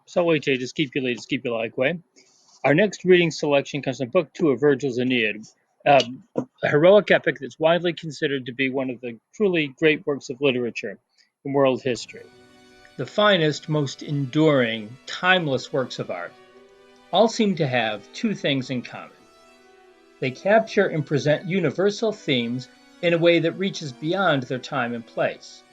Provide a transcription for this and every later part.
So wait, just keep your lead, just keep your like way. Our next reading selection comes from Book Two of Virgil's Aeneid, a heroic epic that's widely considered to be one of the truly great works of literature in world history. The finest, most enduring, timeless works of art all seem to have two things in common. They capture and present universal themes in a way that reaches beyond their time and place,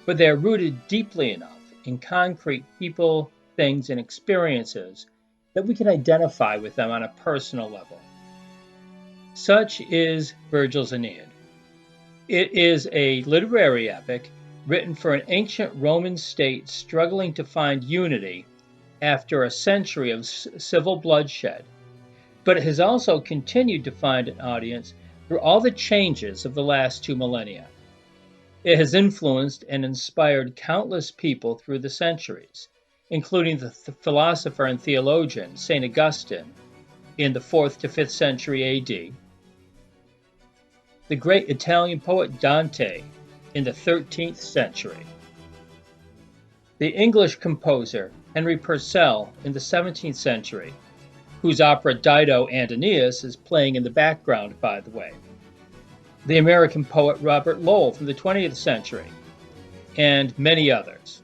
but they are rooted deeply enough in concrete people, things, and experiences that we can identify with them on a personal level. Such is Virgil's Aeneid. It is a literary epic written for an ancient Roman state struggling to find unity after a century of civil bloodshed, but it has also continued to find an audience through all the changes of the last two millennia. It has influenced and inspired countless people through the centuries, including the philosopher and theologian St. Augustine in the 4th to 5th century AD, the great Italian poet Dante in the 13th century, the English composer Henry Purcell in the 17th century, whose opera Dido and Aeneas is playing in the background, by the way, the American poet Robert Lowell from the 20th century, and many others.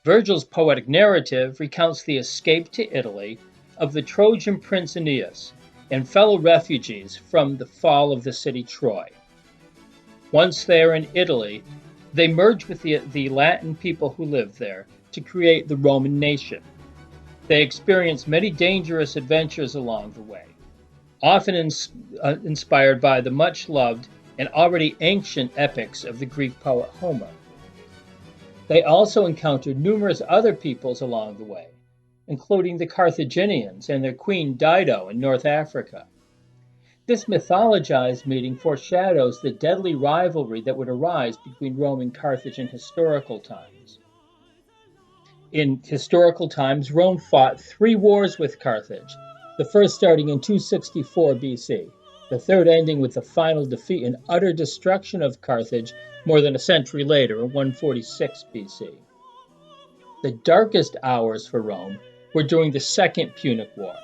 Virgil's poetic narrative recounts the escape to Italy of the Trojan prince Aeneas and fellow refugees from the fall of the city Troy. Once there in Italy, they merge with the Latin people who lived there to create the Roman nation. They experience many dangerous adventures along the way, often inspired by the much-loved and already ancient epics of the Greek poet Homer. They also encountered numerous other peoples along the way, including the Carthaginians and their queen Dido in North Africa. This mythologized meeting foreshadows the deadly rivalry that would arise between Rome and Carthage in historical times. In historical times, Rome fought three wars with Carthage, the first starting in 264 BC, the third ending with the final defeat and utter destruction of Carthage more than a century later in 146 BC. The darkest hours for Rome were during the Second Punic War,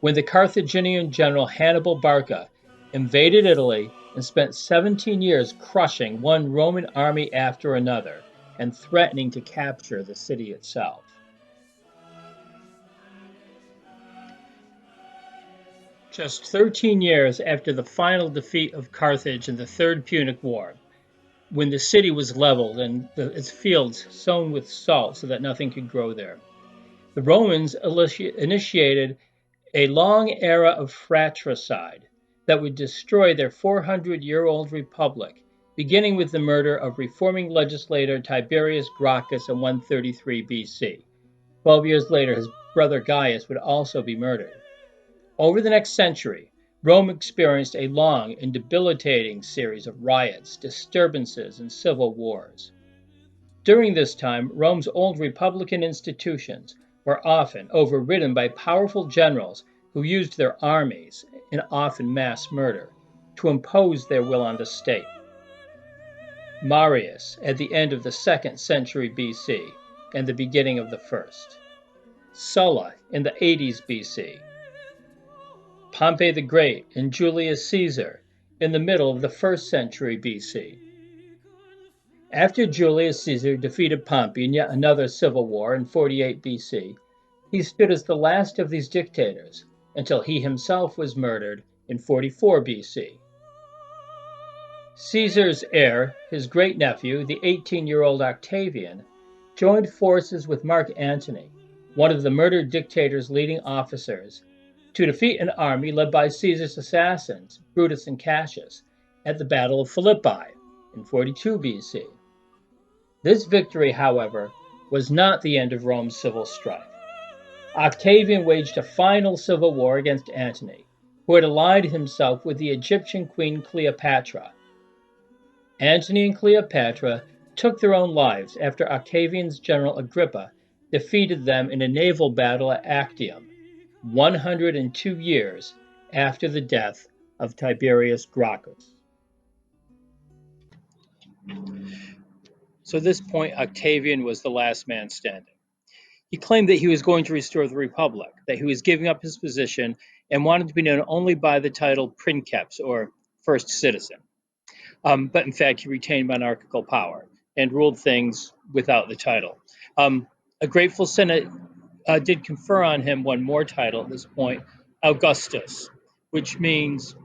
when the Carthaginian general Hannibal Barca invaded Italy and spent 17 years crushing one Roman army after another and threatening to capture the city itself. Just 13 years after the final defeat of Carthage in the Third Punic War, when the city was leveled and its fields sown with salt so that nothing could grow there, the Romans initiated a long era of fratricide that would destroy their 400-year-old republic, beginning with the murder of reforming legislator Tiberius Gracchus in 133 BC. 12 years later, his brother Gaius would also be murdered. Over the next century, Rome experienced a long and debilitating series of riots, disturbances, and civil wars. During this time, Rome's old republican institutions were often overridden by powerful generals who used their armies, and often mass murder, to impose their will on the state. Marius at the end of the 2nd century BC and the beginning of the 1st. Sulla in the 80s BC. Pompey the Great and Julius Caesar in the middle of the 1st century BC. After Julius Caesar defeated Pompey in yet another civil war in 48 BC, he stood as the last of these dictators until he himself was murdered in 44 BC. Caesar's heir, his great-nephew, the 18-year-old Octavian, joined forces with Mark Antony, one of the murdered dictator's leading officers, to defeat an army led by Caesar's assassins, Brutus and Cassius, at the Battle of Philippi in 42 BC. This victory, however, was not the end of Rome's civil strife. Octavian waged a final civil war against Antony, who had allied himself with the Egyptian queen Cleopatra. Antony and Cleopatra took their own lives after Octavian's general Agrippa defeated them in a naval battle at Actium, 102 years after the death of Tiberius Gracchus. So at this point, Octavian was the last man standing. He claimed that he was going to restore the Republic, that he was giving up his position and wanted to be known only by the title princeps, or first citizen. But in fact, he retained monarchical power and ruled things without the title. A grateful Senate did confer on him one more title at this point, Augustus, which means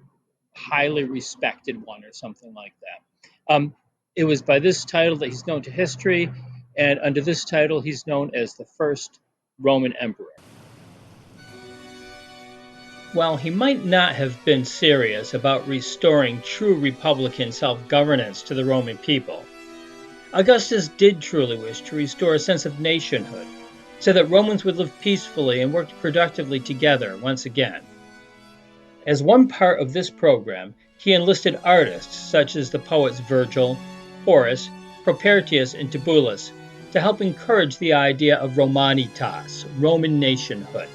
highly respected one or something like that. It was by this title that he's known to history, and under this title, he's known as the first Roman emperor. While he might not have been serious about restoring true republican self-governance to the Roman people, Augustus did truly wish to restore a sense of nationhood, so that Romans would live peacefully and work productively together once again. As one part of this program, he enlisted artists such as the poets Vergil, Horace, Propertius, and Tibullus to help encourage the idea of Romanitas, Roman nationhood.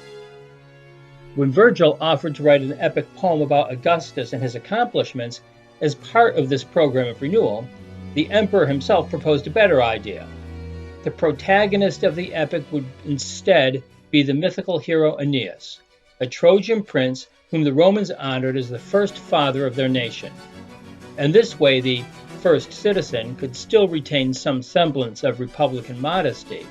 When Vergil offered to write an epic poem about Augustus and his accomplishments as part of this program of renewal, the emperor himself proposed a better idea. The protagonist of the epic would instead be the mythical hero Aeneas, a Trojan prince whom the Romans honored as the first father of their nation. And this way, the first citizen could still retain some semblance of republican modesty,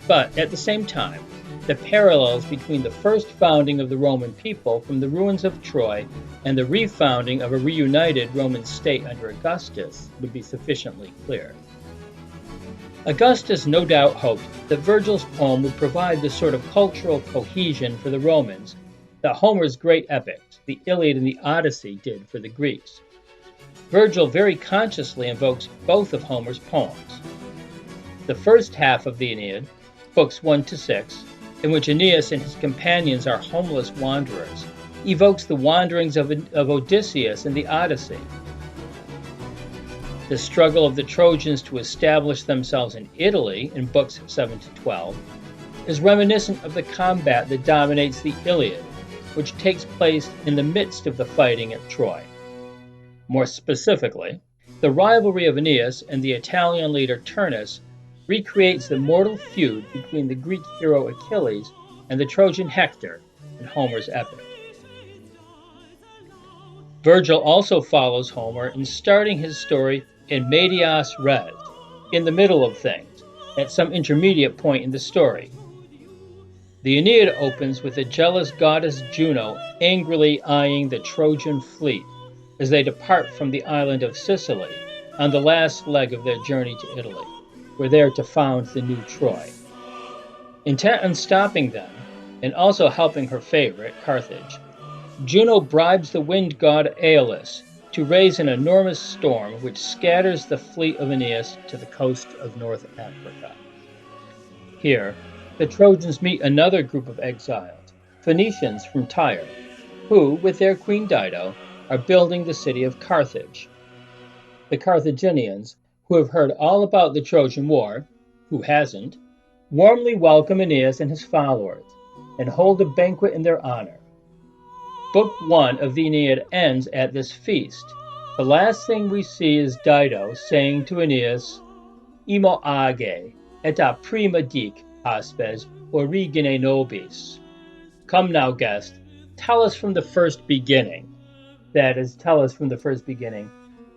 but at the same time, the parallels between the first founding of the Roman people from the ruins of Troy and the refounding of a reunited Roman state under Augustus would be sufficiently clear. Augustus no doubt hoped that Vergil's poem would provide the sort of cultural cohesion for the Romans that Homer's great epics, the Iliad and the Odyssey, did for the Greeks. Vergil very consciously invokes both of Homer's poems. The first half of the Aeneid, books 1 to 6, in which Aeneas and his companions are homeless wanderers, evokes the wanderings of Odysseus in the Odyssey. The struggle of the Trojans to establish themselves in Italy in books 7 to 12 is reminiscent of the combat that dominates the Iliad, which takes place in the midst of the fighting at Troy. More specifically, the rivalry of Aeneas and the Italian leader Turnus recreates the mortal feud between the Greek hero Achilles and the Trojan Hector in Homer's epic. Vergil also follows Homer in starting his story in medias res, in the middle of things, at some intermediate point in the story. The Aeneid opens with the jealous goddess Juno angrily eyeing the Trojan fleet as they depart from the island of Sicily on the last leg of their journey to Italy, where they are to found the new Troy. Intent on stopping them, and also helping her favorite, Carthage, Juno bribes the wind god Aeolus to raise an enormous storm which scatters the fleet of Aeneas to the coast of North Africa. Here, the Trojans meet another group of exiles, Phoenicians from Tyre, who, with their queen Dido, are building the city of Carthage. The Carthaginians, who have heard all about the Trojan War, who hasn't, warmly welcome Aeneas and his followers, and hold a banquet in their honor. Book 1 of the Aeneid ends at this feast. The last thing we see is Dido saying to Aeneas, "Imo age, et a prima dic, aspes, origine nobis." Come now, guest, tell us from the first beginning. That is, tell us from the first beginning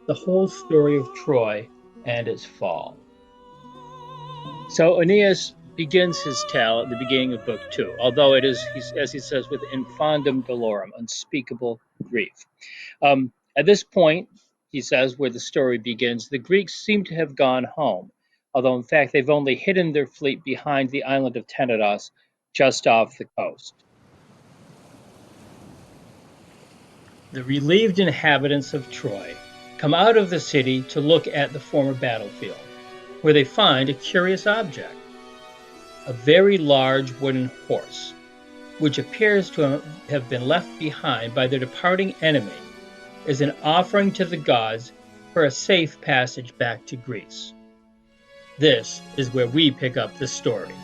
the whole story of Troy and its fall. So Aeneas begins his tale at the beginning of Book 2, although it is, as he says, with infundum dolorem, unspeakable grief. At this point, he says, where the story begins, the Greeks seem to have gone home, although in fact they've only hidden their fleet behind the island of Tenedos, just off the coast. The relieved inhabitants of Troy come out of the city to look at the former battlefield, where they find a curious object, a very large wooden horse, which appears to have been left behind by their departing enemy as an offering to the gods for a safe passage back to Greece. This is where we pick up the story.